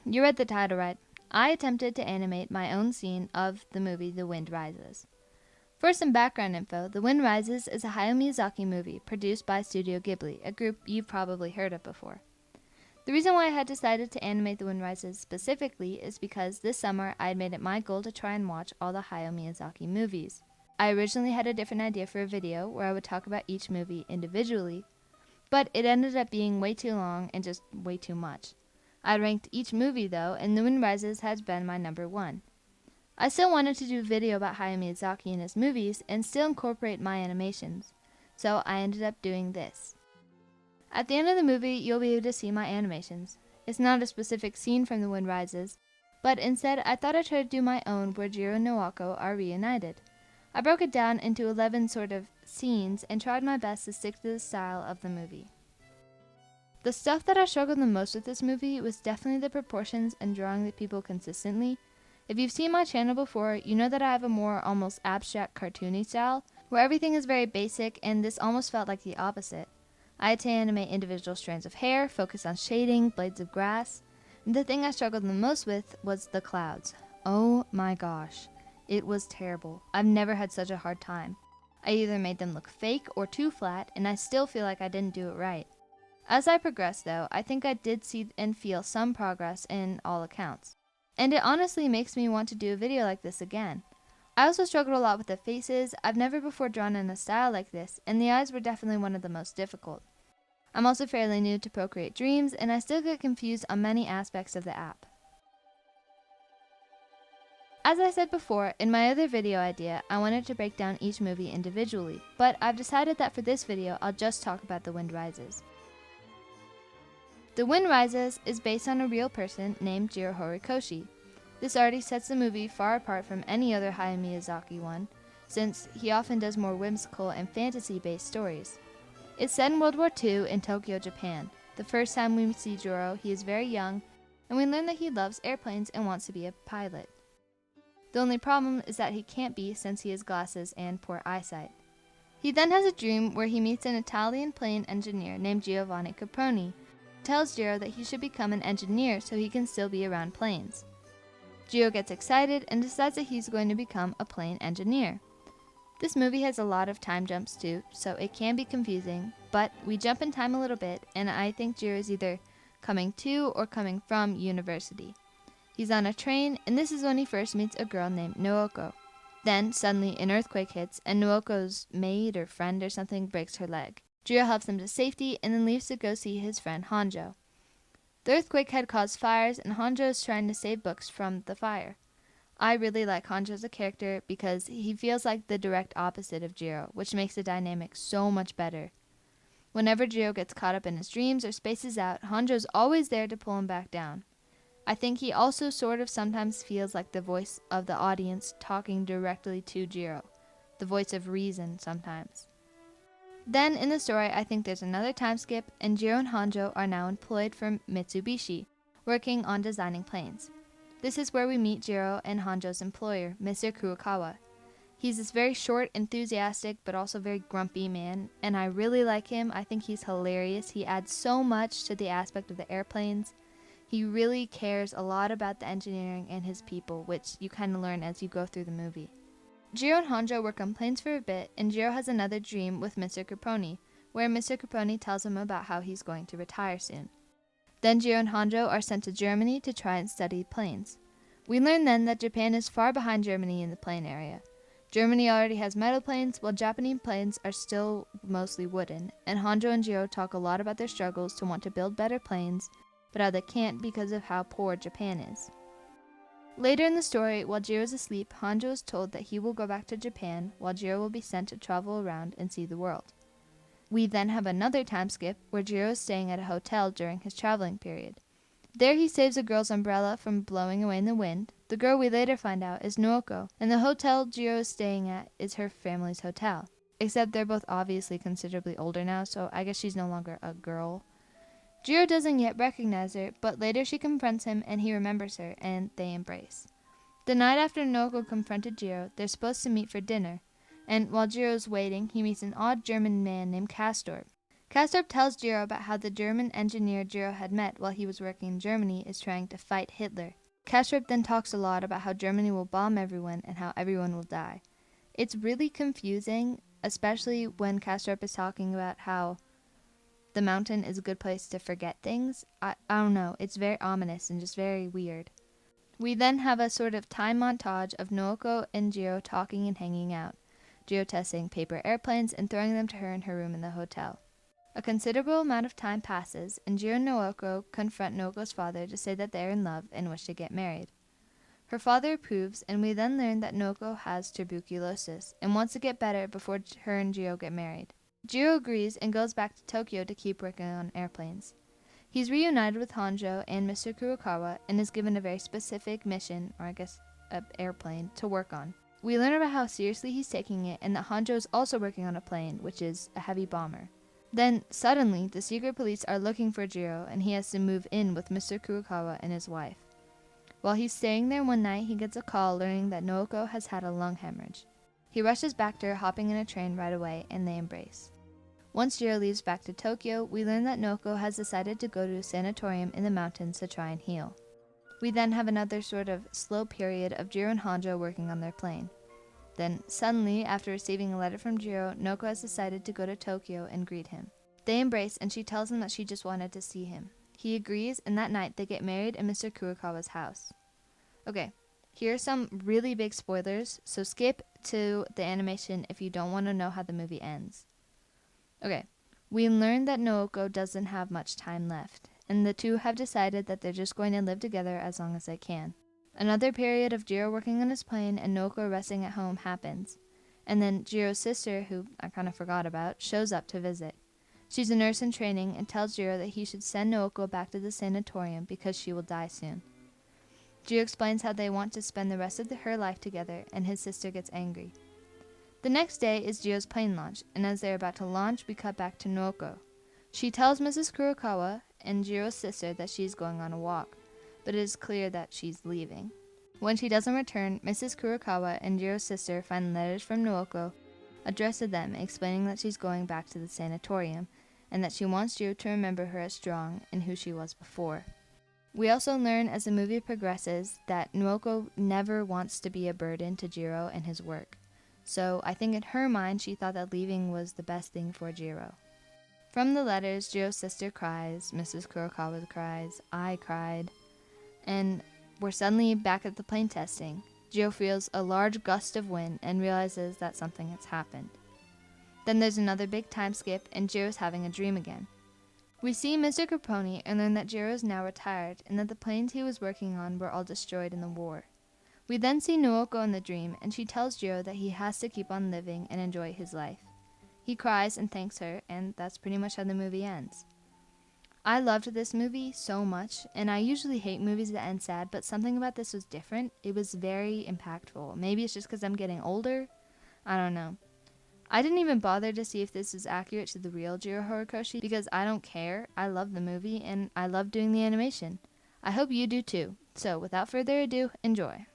you read the title right. I attempted to animate my own scene of the movie The Wind Rises. For some background info, The Wind Rises is a Hayao Miyazaki movie produced by Studio Ghibli, a group you've probably heard of before. The reason why I had decided to animate The Wind Rises specifically is because this summer I had made it my goal to try and watch all the Hayao Miyazaki movies. I originally had a different idea for a video where I would talk about each movie individually, but it ended up being way too long and just way too much. I ranked each movie though, and The Wind Rises has been my number one. I still wanted to do a video about Hayao Miyazaki and his movies and still incorporate my animations, so I ended up doing this. At the end of the movie, you'll be able to see my animations. It's not a specific scene from The Wind Rises, but instead I thought I'd try to do my own where Jiro and Nawako are reunited. I broke it down into 11 sort of scenes and tried my best to stick to the style of the movie. The stuff that I struggled the most with this movie was definitely the proportions and drawing the people consistently. If you've seen my channel before, you know that I have a more almost abstract cartoony style, where everything is very basic, and this almost felt like the opposite. I had to animate individual strands of hair, focus on shading, blades of grass, and the thing I struggled the most with was the clouds. Oh my gosh, it was terrible. I've never had such a hard time. I either made them look fake or too flat, and I still feel like I didn't do it right. As I progressed though, I think I did see and feel some progress in all accounts. And it honestly makes me want to do a video like this again. I also struggled a lot with the faces. I've never before drawn in a style like this, and the eyes were definitely one of the most difficult. I'm also fairly new to Procreate Dreams, and I still get confused on many aspects of the app. As I said before, in my other video idea, I wanted to break down each movie individually, but I've decided that for this video, I'll just talk about The Wind Rises. The Wind Rises is based on a real person named Jiro Horikoshi. This already sets the movie far apart from any other Hayao Miyazaki one, since he often does more whimsical and fantasy-based stories. It's set in World War II in Tokyo, Japan. The first time we see Jiro, he is very young, and we learn that he loves airplanes and wants to be a pilot. The only problem is that he can't be since he has glasses and poor eyesight. He then has a dream where he meets an Italian plane engineer named Giovanni Caproni, who tells Jiro that he should become an engineer so he can still be around planes. Jiro gets excited and decides that he's going to become a plane engineer. This movie has a lot of time jumps too, so it can be confusing, but we jump in time a little bit, and I think Jiro is either coming to or coming from university. He's on a train, and this is when he first meets a girl named Naoko. Then, suddenly, an earthquake hits, and Naoko's maid or friend or something breaks her leg. Jiro helps him to safety, and then leaves to go see his friend Hanjo. The earthquake had caused fires, and Hanjo is trying to save books from the fire. I really like Hanjo as a character because he feels like the direct opposite of Jiro, which makes the dynamic so much better. Whenever Jiro gets caught up in his dreams or spaces out, Hanjo's always there to pull him back down. I think he also sort of sometimes feels like the voice of the audience talking directly to Jiro, the voice of reason sometimes. Then in the story, I think there's another time skip, and Jiro and Hanjo are now employed for Mitsubishi, working on designing planes. This is where we meet Jiro and Hanjo's employer, Mr. Kurokawa. He's this very short, enthusiastic, but also very grumpy man, and I really like him. I think he's hilarious. He adds so much to the aspect of the airplanes. He really cares a lot about the engineering and his people, which you kind of learn as you go through the movie. Jiro and Hanjo work on planes for a bit, and Jiro has another dream with Mr. Caproni, where Mr. Caproni tells him about how he's going to retire soon. Then Jiro and Hanjo are sent to Germany to try and study planes. We learn then that Japan is far behind Germany in the plane area. Germany already has metal planes, while Japanese planes are still mostly wooden, and Hanjo and Jiro talk a lot about their struggles to want to build better planes, but how they can't because of how poor Japan is. Later in the story, while Jiro is asleep, Hanjo is told that he will go back to Japan, while Jiro will be sent to travel around and see the world. We then have another time skip, where Jiro is staying at a hotel during his traveling period. There he saves a girl's umbrella from blowing away in the wind. The girl we later find out is Naoko, and the hotel Jiro is staying at is her family's hotel. Except they're both obviously considerably older now, so I guess she's no longer a girl. Jiro doesn't yet recognize her, but later she confronts him and he remembers her, and they embrace. The night after Naoko confronted Jiro, they're supposed to meet for dinner, and while Jiro's waiting, he meets an odd German man named Castor. Kastrup tells Jiro about how the German engineer Jiro had met while he was working in Germany is trying to fight Hitler. Kastrup then talks a lot about how Germany will bomb everyone and how everyone will die. It's really confusing, especially when Kastrup is talking about how the mountain is a good place to forget things. I don't know, it's very ominous and just very weird. We then have a sort of time montage of Nooko and Jiro talking and hanging out, Jiro testing paper airplanes and throwing them to her in her room in the hotel. A considerable amount of time passes, and Jiro and Nooko confront Nooko's father to say that they are in love and wish to get married. Her father approves, and we then learn that Nooko has tuberculosis and wants to get better before her and Jiro get married. Jiro agrees and goes back to Tokyo to keep working on airplanes. He's reunited with Hanjo and Mr. Kurokawa and is given a very specific mission, or I guess an airplane, to work on. We learn about how seriously he's taking it and that Hanjo is also working on a plane, which is a heavy bomber. Then, suddenly, the secret police are looking for Jiro, and he has to move in with Mr. Kurokawa and his wife. While he's staying there one night, he gets a call learning that Nooko has had a lung hemorrhage. He rushes back to her, hopping in a train right away, and they embrace. Once Jiro leaves back to Tokyo, we learn that Nooko has decided to go to a sanatorium in the mountains to try and heal. We then have another sort of slow period of Jiro and Hanjo working on their plane. Then, suddenly, after receiving a letter from Jiro, Nooko has decided to go to Tokyo and greet him. They embrace, and she tells him that she just wanted to see him. He agrees, and that night they get married in Mr. Kurokawa's house. Okay, here are some really big spoilers, so skip to the animation if you don't want to know how the movie ends. Okay, we learn that Nooko doesn't have much time left, and the two have decided that they're just going to live together as long as they can. Another period of Jiro working on his plane and Nooko resting at home happens, and then Jiro's sister, who I kind of forgot about, shows up to visit. She's a nurse in training and tells Jiro that he should send Nooko back to the sanatorium because she will die soon. Jiro explains how they want to spend the rest of her life together, and his sister gets angry. The next day is Jiro's plane launch, and as they're about to launch, we cut back to Nooko. She tells Mrs. Kurokawa and Jiro's sister that she's going on a walk, but it is clear that she's leaving. When she doesn't return, Mrs. Kurokawa and Jiro's sister find letters from Nooko addressed to them explaining that she's going back to the sanatorium and that she wants Jiro to remember her as strong and who she was before. We also learn as the movie progresses that Nooko never wants to be a burden to Jiro and his work. So I think in her mind she thought that leaving was the best thing for Jiro. From the letters, Jiro's sister cries, Mrs. Kurokawa cries, I cried, and we're suddenly back at the plane testing. Jiro feels a large gust of wind and realizes that something has happened. Then there's another big time skip and Jiro's having a dream again. We see Mr. Capone and learn that Jiro is now retired and that the planes he was working on were all destroyed in the war. We then see Nooko in the dream, and she tells Jiro that he has to keep on living and enjoy his life. He cries and thanks her, and that's pretty much how the movie ends. I loved this movie so much, and I usually hate movies that end sad, but something about this was different. It was very impactful. Maybe it's just because I'm getting older. I don't know. I didn't even bother to see if this is accurate to the real Jiro Horikoshi because I don't care. I love the movie, and I love doing the animation. I hope you do too. So, without further ado, enjoy.